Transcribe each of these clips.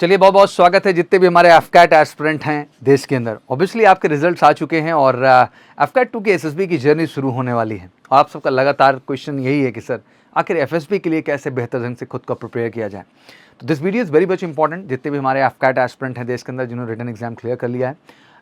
चलिए बहुत बहुत स्वागत है जितने भी हमारे एफकैट एस्पिरेंट हैं देश के अंदर। ऑब्वियसली आपके रिजल्ट्स आ चुके हैं और एफकैट 2 की एसएसबी की जर्नी शुरू होने वाली है। और आप सबका लगातार क्वेश्चन यही है कि सर आखिर एफएसबी के लिए कैसे बेहतर ढंग से खुद को प्रिपेयर किया जाए। तो this video is very much important. जितने भी हमारे एफकैट एस्पिरेंट हैं देश के अंदर जिन्होंने रिटन एग्जाम क्लियर कर लिया है,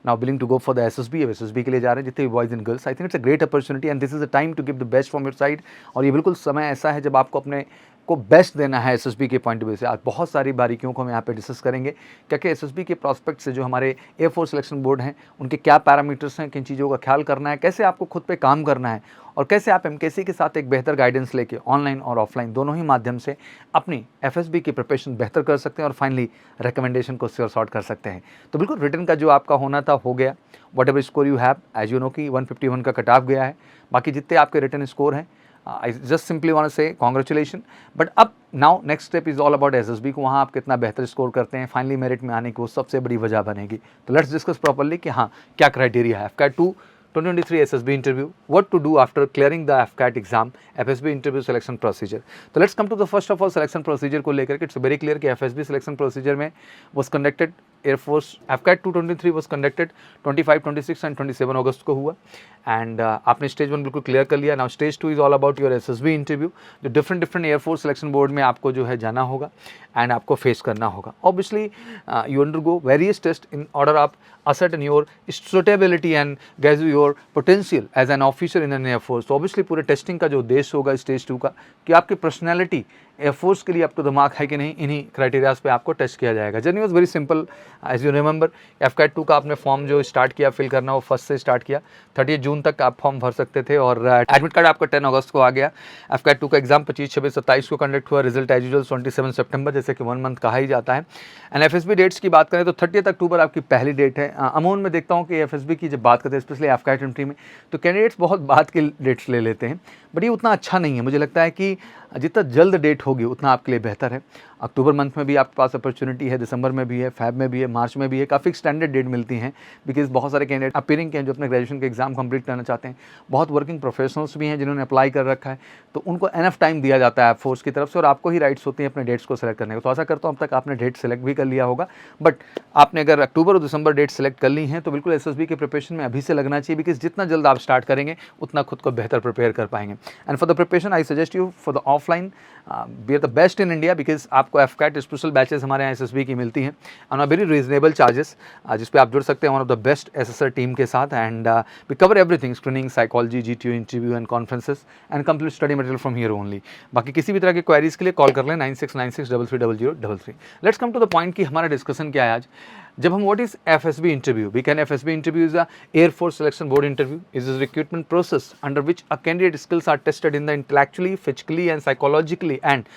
now willing to go for the SSB के लिए जा रहे हैं, जितने भी boys and girls, I think it's a great opportunity and this is the time to give the best from your side. और ये बिल्कुल समय ऐसा है जब आपको अपने को बेस्ट देना है एसएसबी के पॉइंट ऑफ व्यू से। आज बहुत सारी बारीकियों को हम यहाँ पे डिस्कस करेंगे, क्या कि एसएसबी के प्रॉस्पेक्ट से जो हमारे एयरफोर्स सिलेक्शन बोर्ड हैं उनके क्या पैरामीटर्स हैं, किन चीज़ों का ख्याल करना है, कैसे आपको खुद पे काम करना है और कैसे आप एमकेसी के साथ एक बेहतर गाइडेंस लेके ऑनलाइन और ऑफलाइन दोनों ही माध्यम से अपनी एफएसबी की प्रिपरेशन बेहतर कर सकते हैं और फाइनली रिकमेंडेशन को सॉर्ट कर सकते हैं। तो बिल्कुल रिटन का जो आपका होना था हो गया। Whatever score you have, as you know कि 151 का कट ऑफ गया है। बाकी जितने आपके रिटन स्कोर हैं, I just simply want to say congratulations. But अब now next step is all about SSB को वहाँ आप कितना बेहतर स्कोर करते हैं, फाइनली मेरिट में आने की वो सबसे बड़ी वजह बनेगी। तो लेट्स डिस्कस प्रॉपर्ली कि हाँ क्या क्राइटेरिया है। AFCAT 2 2023 SSB interview, what to do after clearing the FCAT exam, FSB interview selection procedure. तो let's come to the first of all selection procedure को लेकर के it's very clear कि FSB selection procedure में was conducted Air Force FCAT 223 was conducted 25, 26 and 27 अगस्त को हुआ and आपने stage 1 बिल्कुल क्लियर कर लिया। Now stage 2 is all about your SSB interview, जो डिफरेंट एयरफोर्स सिलेक्शन बोर्ड में आपको जो है जाना होगा एंड आपको फेस करना होगा। Obviously you undergo various test in order आप ascertain your suitability and gauge your potential as an officer in an air force। तो ऑब्वियसली पूरे टेस्टिंग का जो उद्देश्य होगा स्टेज 2 का कि आपकी पर्सनैलिटी एयरफोर्स के लिए अप टू द मार्क है कि नहीं, इन्हीं क्राइटेरियाज पे आपको टेस्ट किया जाएगा। Journey was very simple as you remember. AFCAT 2 का आपने फॉर्म जो स्टार्ट किया फिल करना वो 1 से स्टार्ट किया, 30 जून तक आप फॉर्म भर सकते थे और एडमिट कार्ड आपका 10 अगस्त को आ गया। एफकैट 2 का एग्जाम 25, 26, 27 को कंडक्ट हुआ। रिजल्ट एज यूजुअल 27 सितंबर, जैसे कि 1 मंथ कहा ही जाता है। एंड एफएसबी डेट्स की बात करें तो 30 अक्टूबर आपकी पहली डेट है। अमूमन में देखता हूँ कि एफएसबी की जब बात करते हैं स्पेशली एफकैट एंट्री में तो कैंडिडेट्स बहुत बाद की डेट्स ले लेते हैं, बट ये उतना अच्छा नहीं है। मुझे लगता है कि जितना जल्द डेट होगी उतना आपके लिए बेहतर है। अक्टूबर मंथ में भी आपके पास अपॉर्चुनिटी है, दिसंबर में भी है, फेब में भी है, मार्च में भी है। काफ़ी स्टैंडर्ड डेट मिलती हैं बिकॉज बहुत सारे कैंडिडेट अपीयरिंग के हैं जो अपने ग्रेजुएशन के एग्जाम कंप्लीट करना चाहते हैं। बहुत वर्किंग प्रोफेशनल्स भी हैं जिन्होंने अप्लाई कर रखा है, तो उनको एनफ टाइम दिया जाता है फोर्स की तरफ से और आपको ही राइट्स होती हैं अपने डेट्स को सेलेक्ट करने का। तो ऐसा करता हूँ अब तक आपने डेट सेलेक्ट भी कर लिया होगा, बट आपने अगर अक्टूबर और दिसंबर डेट सेलेक्ट कर ली हैं तो बिल्कुल एसएसबी के प्रिपरेशन में अभी से लगना चाहिए, बिकॉज जितना जल्द आप स्टार्ट करेंगे उतना खुद को बेहतर प्रिपेयर कर पाएंगे। And for the preparation I suggest you for the offline be are the best in India, because आपको एफकैट स्पेशल बैचेस हमारे यहाँ एसएसबी की मिलती हैं on a very reasonable charges, जिस पे आप जुड़ सकते हैं one of the best SSR team के साथ। And we cover everything, screening, psychology, GTU, interview and conferences and complete study material from here only. बाकी किसी भी तरह की क्वेरीज के लिए कॉल कर लें 9696330033। Let's come to the point कि हमारा डिस्कशन क्या है आज। जब हम what is FSB interview, we can FSB interview is a air force selection board interview, is a recruitment process under which a candidate skills are tested in the intellectually, physically and psychologically and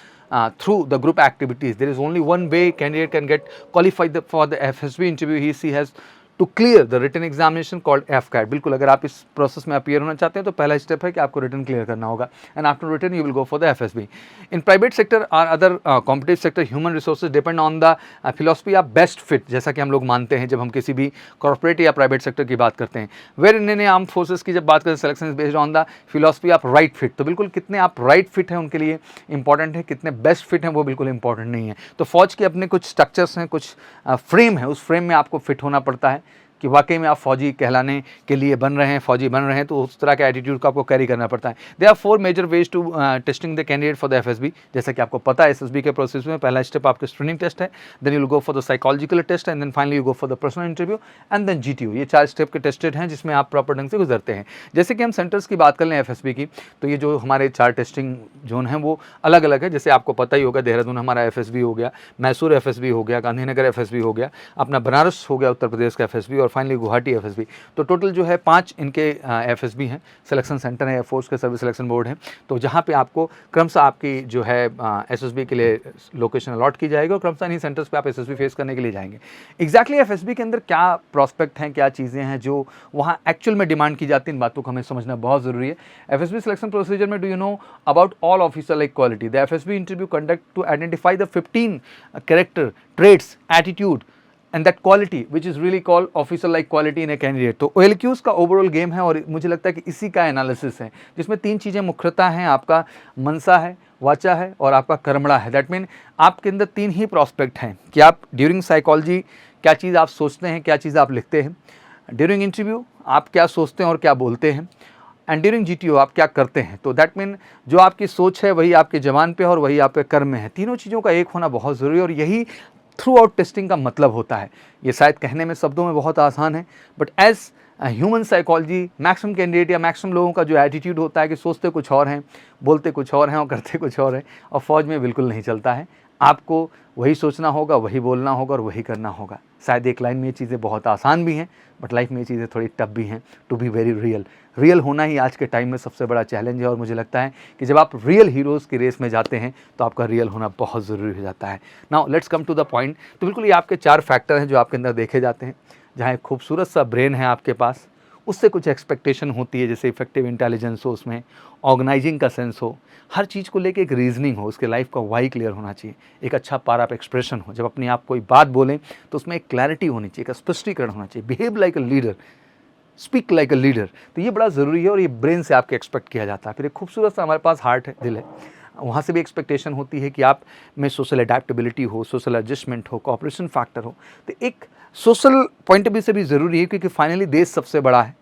through the group activities. There is only one way candidate can get qualified for the FSB interview. He has to clear the written examination called FCAT। बिल्कुल अगर आप इस process में appear होना चाहते हैं तो पहला स्टेप है कि आपको रिटन क्लियर करना होगा and after written you will go for the FSB. In private sector और other competitive sector human resources depend on the philosophy of best fit, जैसा कि हम लोग मानते हैं जब हम किसी भी कॉर्पोरेट या प्राइवेट सेक्टर की बात करते हैं। वेयर इंडियन आर्म फोर्सेज की जब बात करें selection is based on the philosophy of right fit. तो बिल्कुल कितने आप राइट फिट हैं उनके लिए इंपॉर्टेंट है, कितने बेस्ट फिट हैं वो बिल्कुल इंपॉर्टेंट नहीं है। तो फौज के अपने कुछ स्ट्रक्चर्स हैं, कुछ फ्रेम है, उस फ्रेम में आपको फिट होना पड़ता है कि वाकई में आप फौजी कहलाने के लिए बन रहे हैं, फौजी बन रहे हैं, तो उस तरह का एटीट्यूड को आपको कैरी करना पड़ता है। They are 4 major ways to testing the candidate for the FSB. जैसा कि आपको पता है एसएसबी के प्रोसेस में पहला स्टेप आपका स्क्रीनिंग टेस्ट है, then you will go for the psychological test and then finally you go for the personal interview and then GTU. ये 4 स्टेप के टेस्टेड हैं जिसमें आप प्रॉपर ढंग से गुजरते हैं। जैसे कि हम सेंटर्स की बात कर लें एफएसबी की, तो ये जो हमारे 4 टेस्टिंग जोन हैं वो अलग अलग है। जैसे आपको पता ही होगा देहरादून हमारा एफएसबी हो गया, मैसूर एफएसबी हो गया, गांधीनगर एफएसबी हो गया, अपना बनारस हो गया उत्तर प्रदेश का एफएसबी और फाइनली गुवाहाटी एफएसबी। तो टोटल जो है 5 इनके एफएसबी हैं, सिलेक्शन सेंटर है, एयरफोर्स के सर्विस सिलेक्शन बोर्ड है। तो जहाँ पे आपको क्रमशः आपकी जो है एसएसबी के लिए लोकेशन अलॉट की जाएगी और क्रमशः इन्हीं सेंटर्स पे आप एसएसबी फेस करने के लिए जाएंगे। एग्जैक्टली एफएसबी के अंदर क्या प्रॉस्पेक्ट हैं, क्या चीज़ें हैं जो वहाँ एक्चुअल में डिमांड की जाती है, इन बातों को हमें समझना बहुत ज़रूरी है। एफएसबी सिलेक्शन प्रोसीजर में do you know about all officer like quality, the FSB interview conduct to identify the 15 character traits, attitude and that quality which is really called officer like quality in a candidate. तो OLQs का overall game है और मुझे लगता है कि इसी का एनालिसिस है जिसमें 3 चीज़ें मुख्यतः हैं। आपका मनसा है, वाचा है और आपका कर्मणा है। दैट मीन आपके अंदर 3 ही प्रॉस्पेक्ट हैं कि आप ड्यूरिंग साइकोलॉजी क्या चीज़ आप सोचते हैं, क्या चीज़ आप लिखते हैं, ड्यूरिंग इंटरव्यू आप क्या सोचते हैं और क्या बोलते हैं, एंड ड्यूरिंग जीटीओ आप क्या करते हैं। तो दैट मीन जो आपकी सोच है वही आपके ज़बान पे है और वही आपके कर्म में है। तीनों चीज़ों का एक होना बहुत ज़रूरी है और यही थ्रू आउट टेस्टिंग का मतलब होता है। ये शायद कहने में शब्दों में बहुत आसान है, but as human psychology maximum candidate या मैक्सिमम लोगों का जो एटीट्यूड होता है कि सोचते कुछ और हैं, बोलते कुछ और हैं और करते कुछ और हैं, और फौज में बिल्कुल नहीं चलता है। आपको वही सोचना होगा, वही बोलना होगा और वही करना होगा। शायद एक लाइन में ये चीज़ें बहुत आसान भी हैं, बट लाइफ में ये चीज़ें थोड़ी टफ भी हैं to be very real. Real होना ही आज के टाइम में सबसे बड़ा चैलेंज है और मुझे लगता है कि जब आप रियल हीरोज़ की रेस में जाते हैं तो आपका रियल होना बहुत ज़रूरी हो जाता है। Now let's come to the point. तो बिल्कुल ये आपके 4 फैक्टर हैं जो आपके अंदर देखे जाते हैं। जहाँ एक खूबसूरत सा ब्रेन है आपके पास, उससे कुछ एक्सपेक्टेशन होती है, जैसे इफेक्टिव इंटेलिजेंस हो, उसमें ऑर्गेनाइजिंग का सेंस हो, हर चीज़ को लेके एक रीजनिंग हो, उसके लाइफ का वाई क्लियर होना चाहिए, एक अच्छा पार आप एक्सप्रेशन हो, जब अपनी आप कोई बात बोलें तो उसमें एक क्लैरिटी होनी चाहिए, एक स्पष्टीकरण होना चाहिए, behave like a leader, speak like a leader. तो ये बड़ा ज़रूरी है और ये ब्रेन से आपके एक्सपेक्ट किया जाता है। फिर एक खूबसूरत सा हमारे पास हार्ट है, दिल है, वहाँ से भी एक्सपेक्टेशन होती है कि आप में सोशल अडेप्टेबिलिटी हो, सोशल एडजस्टमेंट हो, कोऑपरेशन फैक्टर हो। तो एक सोशल पॉइंट ऑफ व्यू से भी ज़रूरी है क्योंकि फाइनली देश सबसे बड़ा है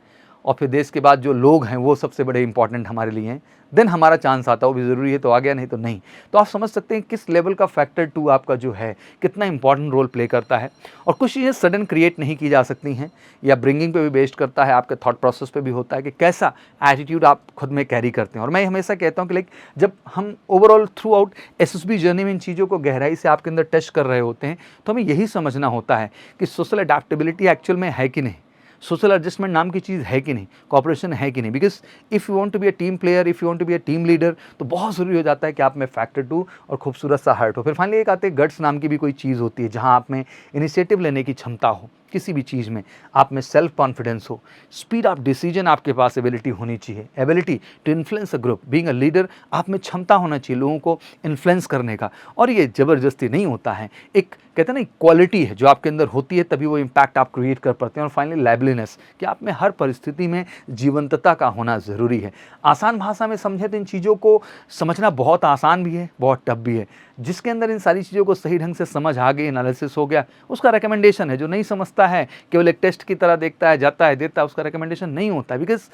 और फिर देश के बाद जो लोग हैं वो सबसे बड़े इंपॉर्टेंट हमारे लिए हैं। देन हमारा चांस आता है, वो भी ज़रूरी है, तो आ गया, नहीं तो नहीं। तो आप समझ सकते हैं किस लेवल का फैक्टर 2 आपका जो है कितना इंपॉर्टेंट रोल प्ले करता है। और कुछ चीज़ें सडन क्रिएट नहीं की जा सकती हैं, या ब्रिंगिंग पे भी बेस्ड करता है, आपके थॉट प्रोसेस पे भी होता है कि कैसा एटीट्यूड आप खुद में कैरी करते हैं। और मैं हमेशा कहता हूँ कि लाइक जब हम overall through out SSB journey में इन चीज़ों को गहराई से आपके अंदर टेस्ट कर रहे होते हैं तो हमें यही समझना होता है कि सोशल अडेप्टेबिलिटी एक्चुअल में है कि नहीं, सोशल एडजस्टमेंट नाम की चीज़ है कि नहीं, कॉपरेशन है कि नहीं। Because if you want to be a team player, if you want to be a team leader, तो बहुत ज़रूरी हो जाता है कि आप में फैक्टर 2 और खूबसूरत सा हार्ट हो। फिर फाइनली एक आते हैं गट्स नाम की भी कोई चीज़ होती है, जहाँ आप में इनिशिएटिव लेने की क्षमता हो, किसी भी चीज़ में आप में सेल्फ कॉन्फिडेंस हो, स्पीड ऑफ डिसीजन आपके पास एबिलिटी होनी चाहिए, ability to influence a group, being a leader आप में क्षमता होना चाहिए लोगों को इन्फ्लुएंस करने का। और ये ज़बरदस्ती नहीं होता है, एक कहते हैं ना क्वालिटी है जो आपके अंदर होती है, तभी वो इम्पैक्ट आप क्रिएट कर पाते हैं। और फाइनली लाइवलीनेस, कि आप में हर परिस्थिति में जीवंतता का होना ज़रूरी है। आसान भाषा में समझे तो इन चीज़ों को समझना बहुत आसान भी है, बहुत टफ भी है। जिसके अंदर इन सारी चीज़ों को सही ढंग से समझ आ गई, एनालिसिस हो गया, उसका रिकमेंडेशन है। जो नहीं समझता है, केवल एक टेस्ट की तरह देखता है, जाता है, देता है, उसका रिकमेंडेशन नहीं होता। Because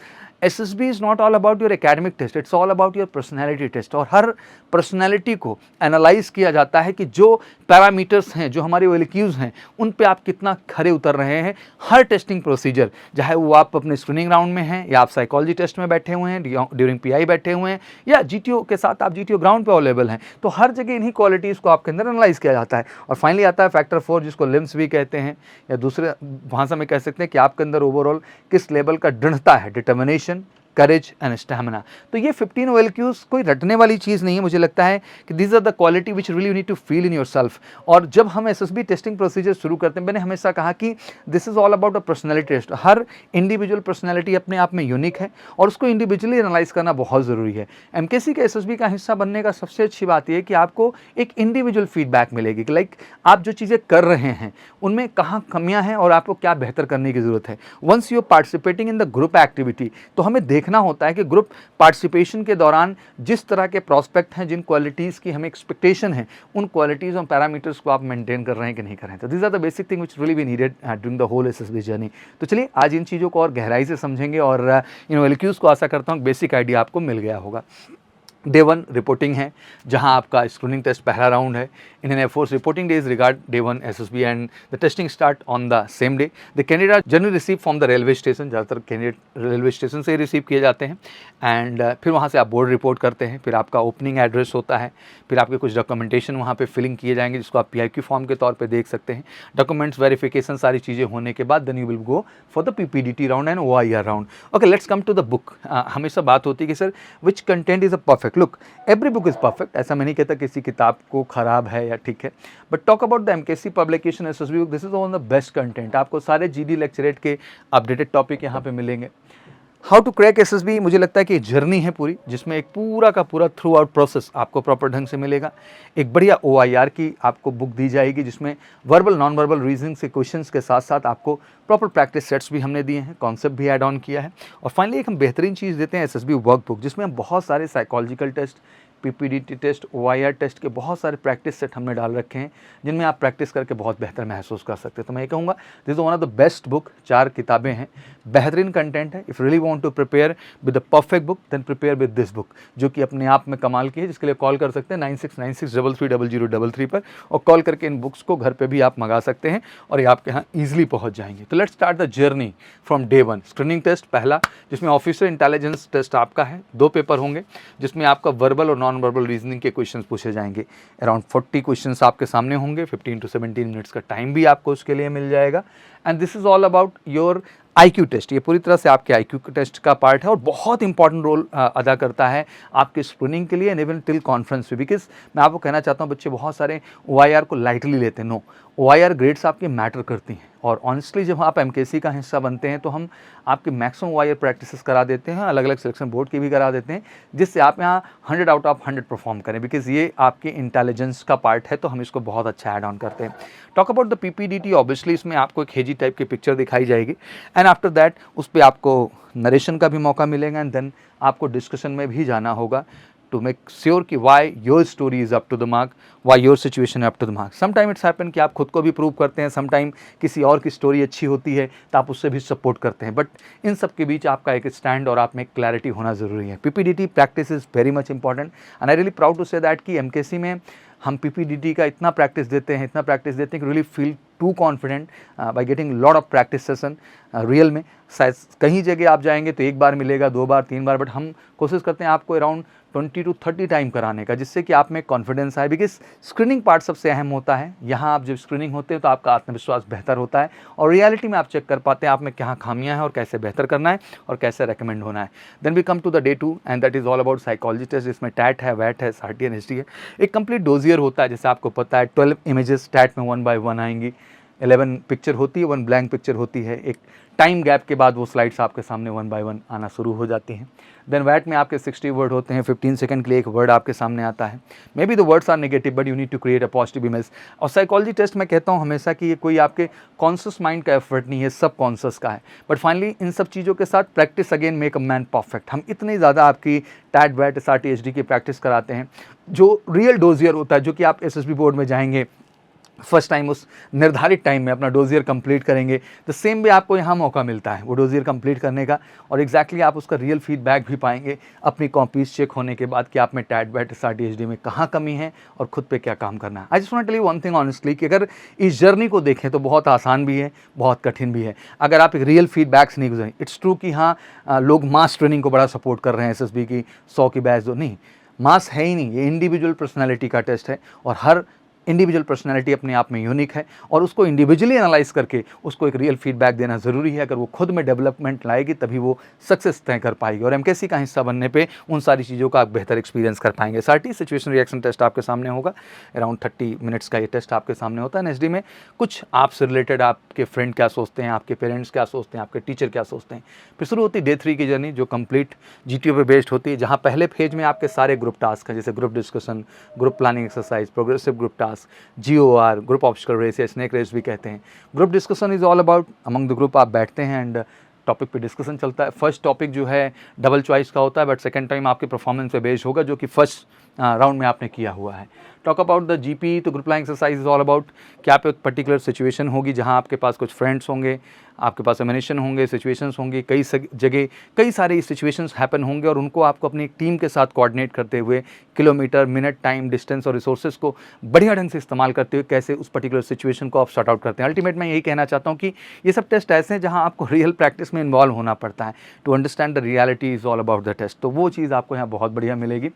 SSB is not all about your academic test, it's all about your personality test. और हर पर्सनैलिटी को एनालाइज किया जाता है कि जो पैरामीटर्स हैं, जो हमारे OLQs हैं, उन पे आप कितना खरे उतर रहे हैं। हर टेस्टिंग प्रोसीजर, चाहे वो आप अपने स्क्रीनिंग राउंड में हैं, या आप साइकोलॉजी टेस्ट में बैठे हुए हैं, ड्यूरिंग PI बैठे हुए हैं, या GTO के साथ आप GTO ग्राउंड पे अवेलेबल हैं, तो हर जगह इन्हीं क्वालिटीज़ को आपके अंदर एनालाइज किया जाता है। और फाइनली आता है फैक्टर 4, जिसको लिम्स भी कहते हैं, या दूसरे भाषा में कह सकते हैं कि आपके अंदर ओवरऑल किस लेवल का दृढ़ता है, डिटर्मिनेशन, करेज एंड स्टैमिना। तो ये 15 OLQs कोई रटने वाली चीज़ नहीं है। मुझे लगता है कि these are the quality which really you need to feel in yourself. और जब हम एसएसबी टेस्टिंग प्रोसीजर शुरू करते हैं, मैंने हमेशा कहा कि this is all about a personality test. हर इंडिविजुअल पर्सनैलिटी अपने आप में यूनिक है और उसको इंडिविजुअली एनालाइज करना बहुत ज़रूरी है। MKC के एसएसबी का हिस्सा बनने का सबसे अच्छी बात यह है कि आपको एक इंडिविजुअल फीडबैक मिलेगी कि लाइक आप जो चीज़ें कर रहे हैं उनमें कहाँ कमियाँ हैं और आपको क्या बेहतर करने की ज़रूरत है। Once you are participating in the group activity, तो हमें देखना होता है कि ग्रुप पार्टिसिपेशन के दौरान जिस तरह के प्रोस्पेक्ट हैं, जिन क्वालिटीज़ की हमें एक्सपेक्टेशन है, उन क्वालिटीज़ और पैरामीटर्स को आप मेंटेन कर रहे हैं कि नहीं कर रहे हैं। तो these are the basic thing which really be needed during the whole SSB journey. तो चलिए आज इन चीज़ों को और गहराई से समझेंगे और इन OLQs को आशा करता हूँ बेसिक आइडिया आपको मिल गया होगा। Day 1 रिपोर्टिंग है, जहां आपका स्क्रीनिंग टेस्ट पहला राउंड है। Indian Air Force reporting days regard Day 1 SSB and the testing start on the same day. The candidate generally receive from the railway station, ज़्यादातर candidate railway station से receive किए जाते हैं। And फिर वहाँ से आप बोर्ड रिपोर्ट करते हैं, फिर आपका ओपनिंग एड्रेस होता है, फिर आपके कुछ डॉक्यूमेंटेशन वहाँ पे फिलिंग किए जाएंगे जिसको आप PIQ फॉर्म के तौर पे देख सकते हैं। डॉक्यूमेंट्स वेरिफिकेशन सारी चीज़ें होने के बाद then you will go for the PPDT round and OIR round. Okay, let's come to the book. हमेशा बात होती है कि sir which content is a perfect. Look, every book is perfect, ऐसा मैं नहीं कहता किसी किताब को ख़राब है या ठीक है, but talk about the MKC publication SSB book, this is on the best content. आपको सारे GD लेक्चरेट के अपडेटेड टॉपिक यहाँ पे मिलेंगे। हाउ टू क्रैक SSB, मुझे लगता है कि जर्नी है पूरी, जिसमें एक पूरा का पूरा थ्रू आउट प्रोसेस आपको प्रॉपर ढंग से मिलेगा। एक बढ़िया OIR की आपको बुक दी जाएगी जिसमें वर्बल नॉन वर्बल रीजनिंग से क्वेश्चंस के साथ साथ आपको प्रॉपर प्रैक्टिस सेट्स भी हमने दिए हैं, कॉन्सेप्ट भी ऐड ऑन किया है। और फाइनली एक हम बेहतरीन चीज़ देते हैं SSB वर्क बुक, जिसमें हम बहुत सारे psychological test, PPDT test, OIR test के बहुत सारे प्रैक्टिस सेट हमने डाल रखे हैं जिनमें आप प्रैक्टिस करके बहुत बेहतर महसूस कर सकते हैं। तो मैं ये कहूँगा this is one of the best book. 4 किताबें हैं, बेहतरीन कंटेंट है। If really want to prepare with the perfect book then prepare with this book, जो कि अपने आप में कमाल की है, जिसके लिए कॉल कर सकते हैं 9696330033 पर, और कॉल करके इन बुक्स को घर पे भी आप मंगा सकते हैं और ये आपके यहाँ ईजिली पहुँच जाएंगे। तो let's start the journey from day 1। Screening test पहला, जिसमें ऑफिसर इंटेलिजेंस टेस्ट आपका है। 2 पेपर होंगे जिसमें आपका वर्बल और नॉन वर्बल रीजनिंग के क्वेश्चंस पूछे जाएंगे। अराउंड 40 क्वेश्चंस आपके सामने होंगे। 15 to 17 मिनट्स का टाइम भी आपको उसके लिए मिल जाएगा। And this is all about your IQ test. ये पूरी तरह से आपके IQ टेस्ट का पार्ट है और बहुत इंपॉर्टेंट रोल अदा करता है आपके स्क्रीनिंग के लिए एंड इवन टिल कॉन्फ्रेंस भी। बिकॉज मैं आपको कहना चाहता हूँ, बच्चे बहुत सारे OIR को लाइटली लेते हैं। नो, OIR ग्रेड्स आपके मैटर करती हैं और ऑनेस्टली जब आप MKC का हिस्सा बनते हैं तो हम आपके मैक्सिमम OIR प्रैक्टिसेस करा देते हैं, अलग अलग सिलेक्शन बोर्ड की भी करा देते हैं, जिससे आप यहाँ 100 आउट ऑफ 100 परफॉर्म करें। बिकॉज ये आपके इंटेलिजेंस का पार्ट है, तो हम इसको बहुत अच्छा ऐड ऑन करते हैं। Talk about the PPDT, obviously इसमें आपको एक हेजी टाइप की पिक्चर दिखाई जाएगी एंड आफ्टर दैट उस पर आपको नरेशन का भी मौका मिलेगा एंड देन आपको डिस्कशन में भी जाना होगा to make sure कि why your story is up to the mark, why your situation is up to the mark. Sometime it's happen कि आप खुद को भी प्रूव करते हैं, sometime किसी और की स्टोरी अच्छी होती है तो आप उससे भी सपोर्ट करते हैं, बट इन सब के बीच आपका एक स्टैंड और आप में क्लैरिटी होना ज़रूरी है। PPDT practice is very much important and I really proud to say that कि MKC में हम PPDT का इतना प्रैक्टिस देते हैं कि really feel to confident by getting lot of practice session. Real में शायद कहीं जगह आप जाएंगे तो 1 बार मिलेगा, 2 बार, 3 बार, बट हम कोशिश करते हैं आपको अराउंड 20 to 30 टाइम कराने का, जिससे कि आप में कॉन्फिडेंस आए। बिकॉज स्क्रीनिंग पार्ट सबसे अहम होता है। यहाँ आप जब स्क्रीनिंग होते हैं तो आपका आत्मविश्वास बेहतर होता है और रियलिटी में आप चेक कर पाते हैं आप में क्या खामियां हैं और कैसे बेहतर करना है और कैसे रेकमेंड होना है। Then we come to the day 2 and that is all about psychology test, जिसमें टैट है, वैट है, सार्टी एंड हिस्ट्री है। एक कंप्लीट डोजियर होता है, जैसे आपको पता है 12 इमेजेस टैट में 1 by 1 आएंगी, 11 पिक्चर होती है, 1 ब्लैंक पिक्चर होती है। एक टाइम गैप के बाद वो स्लाइड्स आपके सामने 1 by 1 आना शुरू हो जाती हैं। देन वैट में आपके 60 वर्ड होते हैं, 15 सेकंड के लिए एक वर्ड आपके सामने आता है। Maybe the words are negative but you need to create a positive image. और साइकोलॉजी टेस्ट मैं कहता हूँ हमेशा कि ये कोई आपके कॉन्शियस माइंड का एफर्ट नहीं है, सब कॉन्शियस का है। बट फाइनली इन सब चीज़ों के साथ practice again make a man perfect. हम इतनी ज़्यादा आपकी टैट वैट SRT HD की प्रैक्टिस कराते हैं, जो रियल डोजियर होता है, जो कि आप SSB बोर्ड में जाएंगे फर्स्ट टाइम उस निर्धारित टाइम में अपना डोजियर कंप्लीट करेंगे, तो सेम भी आपको यहाँ मौका मिलता है वो डोजियर कंप्लीट करने का और एग्जैक्टली आप उसका रियल फीडबैक भी पाएंगे अपनी कॉपीज चेक होने के बाद कि आप में टैट बैट SRT HD में कहाँ कमी है और खुद पे क्या काम करना है। I just want to tell you one thing honestly कि अगर इस जर्नी को देखें तो बहुत आसान भी है, बहुत कठिन भी है। अगर आप एक रियल फीडबैक्स नहीं गुजरें, इट्स ट्रू कि हाँ लोग मास ट्रेनिंग को बड़ा सपोर्ट कर रहे हैं, SSB की 100 की बैच दो, नहीं, मास है ही नहीं। ये इंडिविजुअल पर्सनैलिटी का टेस्ट है और हर इंडिविजुअल पर्सनैलिटी अपने आप में यूनिक है और उसको इंडिविजुअली एनालाइज करके उसको एक रियल फीडबैक देना ज़रूरी है। अगर वो खुद में डेवलपमेंट लाएगी तभी वो सक्सेस तय कर पाएगी और MKC का हिस्सा बनने पे उन सारी चीज़ों का आप बेहतर एक्सपीरियंस कर पाएंगे। SRT सिचुएशन रिएक्शन टेस्ट आपके सामने होगा, अराउंड 30 मिनट्स का ये टेस्ट आपके सामने होता है। SD में कुछ आपसे रिलेटेड आपके फ्रेंड क्या सोचते हैं, आपके पेरेंट्स क्या सोचते हैं, आपके टीचर क्या सोचते हैं। फिर शुरू होती है डे 3 की जर्नी, जो कंप्लीट GTO पे बेस्ड होती है, जहाँ पहले फेज में आपके सारे ग्रुप टास्क हैं, जैसे group discussion, group planning exercise, progressive group task, GOR, group obstacle race या स्नेक रेस भी कहते हैं। Group discussion is all about among the group आप बैठते हैं एंड टॉपिक पे डिस्कशन चलता है। फर्स्ट टॉपिक जो है डबल चॉइस का होता है, बट सेकंड टाइम आपके परफॉर्मेंस पे बेस्ड होगा, जो कि फर्स्ट राउंड में आपने किया हुआ है। टॉक अबाउट द GP, तो group planning exercise is all about कि आप एक पर्टिकुलर सिचुएशन होगी जहां आपके पास कुछ फ्रेंड्स होंगे, आपके पास एमिनेशन होंगे, सिचुएशंस होंगी, कई जगह कई सारे सिचुएशंस हैपन होंगे और उनको आपको अपनी टीम के साथ कोऑर्डिनेट करते हुए किलोमीटर, मिनट, टाइम, डिस्टेंस और रिसोर्सेज को बढ़िया ढंग से इस्तेमाल करते हुए कैसे उस पर्टिकुलर सिचुएशन को आप सॉर्ट आउट करते हैं। अल्टीमेट मैं यही कहना चाहता हूँ कि ये सब टेस्ट ऐसे हैं जहाँ आपको रियल प्रैक्टिस में इन्वॉल्व होना पड़ता है to understand the reality is all about the test. तो वो चीज़ आपको यहाँ बहुत बढ़िया मिलेगी।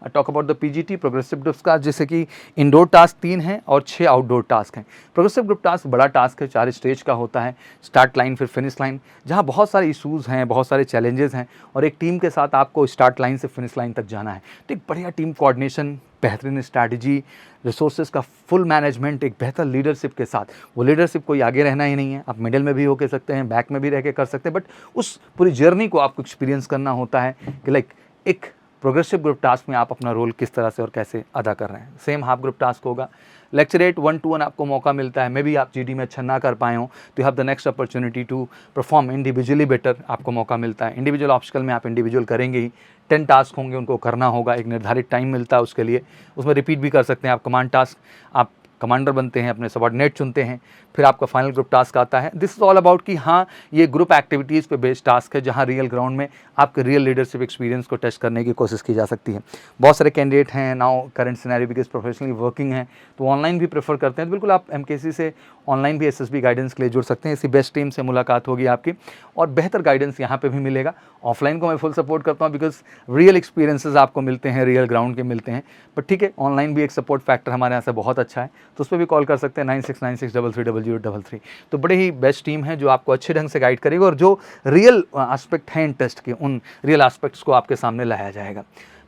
Talk about the PGT, progressive group task, जैसे कि इंडोर टास्क 3 हैं और 6 आउटडोर टास्क हैं। प्रोग्रेसिव ग्रुप टास्क बड़ा टास्क है, 4 स्टेज का होता है, स्टार्ट लाइन फिर फिनिश लाइन, जहाँ बहुत सारे इशूज़ हैं, बहुत सारे चैलेंजेस हैं और एक टीम के साथ आपको स्टार्ट लाइन से फिनिश लाइन तक जाना है। तो एक बढ़िया टीम कोऑर्डिनेशन, बेहतरीन स्ट्रैटेजी, रिसोर्सेज का फुल मैनेजमेंट, एक बेहतर लीडरशिप के साथ। वो लीडरशिप कोई आगे रहना ही नहीं है, आप मिडिल में भी होकर सकते हैं, बैक में भी रह के कर सकते हैं, बट उस पूरी जर्नी को आपको एक्सपीरियंस करना होता है कि लाइक एक प्रोग्रेसिव ग्रुप टास्क में आप अपना रोल किस तरह से और कैसे अदा कर रहे हैं। सेम हाफ ग्रुप टास्क होगा, लेक्चर 8 1 to 1 आपको मौका मिलता है, मे भी आप जीडी में अच्छा ना कर पाए हों तो you have the next opportunity to perform individually better, आपको मौका मिलता है। इंडिविजुअल ऑप्शनल में आप इंडिविजुअल करेंगे ही, 10 टास्क होंगे, उनको करना होगा, एक निर्धारित टाइम मिलता है उसके लिए, उसमें रिपीट भी कर सकते हैं आप। कमांड टास्क, आप कमांडर बनते हैं, अपने सबॉर्डिनेट चुनते हैं, फिर आपका फाइनल ग्रुप टास्क आता है। दिस इज़ ऑल अबाउट कि हाँ ये ग्रुप एक्टिविटीज़ पे बेस्ड टास्क है, जहाँ रियल ग्राउंड में आपके रियल लीडरशिप एक्सपीरियंस को टेस्ट करने की कोशिश की जा सकती है। बहुत सारे कैंडिडेट हैं now current scenario because professionally working हैं तो ऑनलाइन भी प्रेफर करते हैं, तो बिल्कुल आप एमकेसी से ऑनलाइन भी एसएसबी गाइडेंस के लिए जुड़ सकते हैं। इसी बेस्ट टीम से मुलाकात होगी आपकी और बेहतर गाइडेंस यहाँ पे भी मिलेगा। ऑफलाइन को मैं फुल सपोर्ट करता हूँ बिकॉज रियल एक्सपीरियंसेस आपको मिलते हैं, रियल ग्राउंड के मिलते हैं, बट ठीक है ऑनलाइन भी एक सपोर्ट फैक्टर हमारे यहाँ से बहुत अच्छा है, तो उस पर भी कॉल कर सकते हैं 9696330033। तो बड़े ही बेस्ट टीम है जो आपको अच्छे ढंग से गाइड करेगी और जो रियल एस्पेक्ट हैं इन टेस्ट के, उन रियल एस्पेक्ट्स को आपके सामने लाया जाएगा।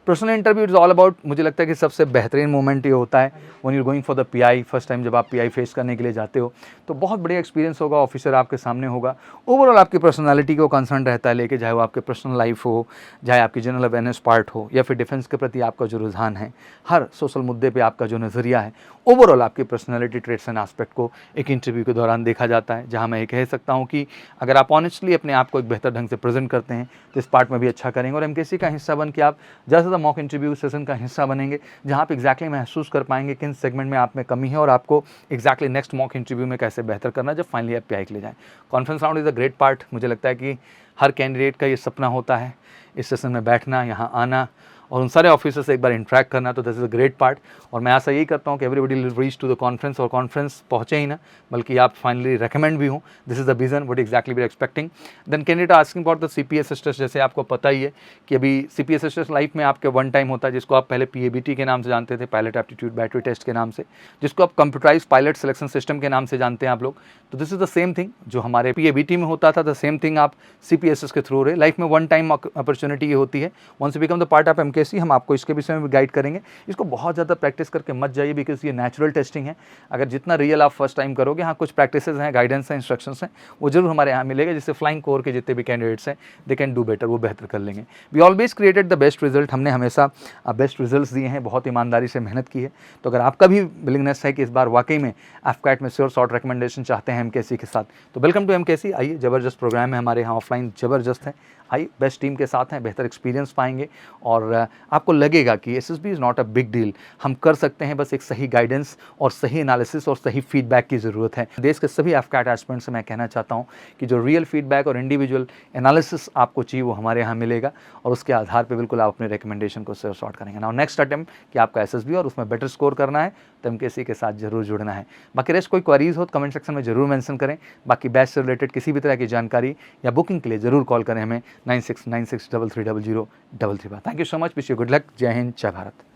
Personal interview is all about, मुझे लगता है कि सबसे बेहतरीन मोमेंट ये होता है one you going for the pi, first time जब आप पीआई फेस करने के लिए जाते हो तो बहुत बढ़िया एक्सपीरियंस होगा, ऑफिसर आपके सामने होगा, ओवरऑल आपकी पर्सनालिटी को कंसर्न रहता है लेके, चाहे वो आपके पर्सनल लाइफ हो, चाहे आपकी जनरल अवेयरनेस पार्ट हो, या फिर डिफेंस के प्रति आपका जो रुझान है, हर सोशल मुद्दे पर आपका जो नज़रिया है, ओवरऑल आपकी पर्सनैलिटी ट्रेट्स एंड एस्पेक्ट को एक इंटरव्यू के दौरान देखा जाता है। जहाँ मैं ये कह सकता हूँ कि अगर आप ऑनेस्टली अपने आप को एक बेहतर ढंग से प्रेजेंट करते हैं तो इस पार्ट में भी अच्छा करेंगे और एमकेसी का हिस्सा बन के आप ज़्यादा से ज़्यादा मॉक इंटरव्यू सेशन का हिस्सा बनेंगे, जहाँ आप एग्जैक्टली महसूस कर पाएंगे किन सेगमेंट में आप में कमी है और आपको एग्जैक्टली नेक्स्ट मॉक इंटरव्यू में कैसे बेहतर करना है जब फाइनली आप पीआई के लिए जाएँ। Conference round is a great part, मुझे लगता है कि हर कैंडिडेट का ये सपना होता है इस सेशन में बैठना, यहाँ आना और उन सारे ऑफिसर से एक बार इंटरेक्ट करना, तो this is a great part. और मैं ऐसा यही करता हूँ कि everybody will reach to the conference, और कॉन्फ्रेंस पहुँचे ही ना बल्कि आप फाइनली रेकमेंड भी हों, this is the vision what exactly we are expecting. Then candidate asking about the CPS test, जैसे आपको पता ही है कि अभी सीपीएस टेस्ट लाइफ में आपके वन टाइम होता है, जिसको आप पहले पीएबीटी के नाम से जानते थे, पायलट एप्टीट्यूड बैटरी टेस्ट के नाम से, जिसको आप कंप्यूटराइज पायलट सिलेक्शन सिस्टम के नाम से जानते हैं आप लोग। तो this is the same thing जो हमारे पीएबीटी में होता था, द सेम थिंग आप सीपीएसएस के थ्रू रहे। लाइफ में वन टाइम अपॉर्चुनिटी ये होती है, once you become the part of MKC, हम आपको इसके विषय में गाइड करेंगे। इसको बहुत ज़्यादा प्रैक्टिस करके मत जाइए बिकॉज ये नेचुरल टेस्टिंग है। अगर जितना रियल आप फर्स्ट टाइम करोगे, हाँ कुछ प्रैक्टिसेस हैं, गाइडेंस हैं, इंस्ट्रक्शंस हैं, वो जरूर हमारे यहाँ मिलेगा, जिससे फ्लाइंग कोर के जितने भी कैंडिडेट्स हैं दे कैन डू बेटर, वो बेहतर कर लेंगे। We always created the best result, हमने हमेशा बेस्ट रिजल्ट्स दिए हैं, बहुत ईमानदारी से मेहनत की है। तो अगर आपका भी विलिंगनेस है कि इस बार वाकई में एफकैट में श्योर शॉर्ट रिकमेंडेशन चाहते हैं एमकेसी के साथ, तो वेलकम टू एमकेसी। आइए, ज़बरदस्त प्रोग्राम है हमारे यहाँ, ऑफलाइन ज़बरदस्त है। आइए, बेस्ट टीम के साथ हैं, बेहतर एक्सपीरियंस पाएंगे और आपको लगेगा कि SSB is not a big deal, हम कर सकते हैं, बस एक सही गाइडेंस और सही एनालिसिस और सही फीडबैक की ज़रूरत है। देश के सभी एफकैट एस्पिरेंट्स से मैं कहना चाहता हूँ कि जो रियल फीडबैक और इंडिविजुअल एनालिसिस आपको चाहिए वो हमारे यहाँ मिलेगा और उसके आधार पर बिल्कुल आप अपने रिकमेंडेशन को सॉर्ट करेंगे। नाउ नेक्स्ट अटेम्प्ट कि आपका एसएसबी और उसमें बेटर स्कोर करना है तो एमकेसी के साथ जरूर जुड़ना है। बाकी रेस्ट कोई क्वेरीज हो तो कमेंट सेक्शन में जरूर मेंशन करें। बाकी बैच से रिलेटेड किसी भी तरह की जानकारी या बुकिंग के लिए जरूर कॉल करें हमें 9696330033। Thank you so much, wish you good luck, जय हिंद, जय भारत।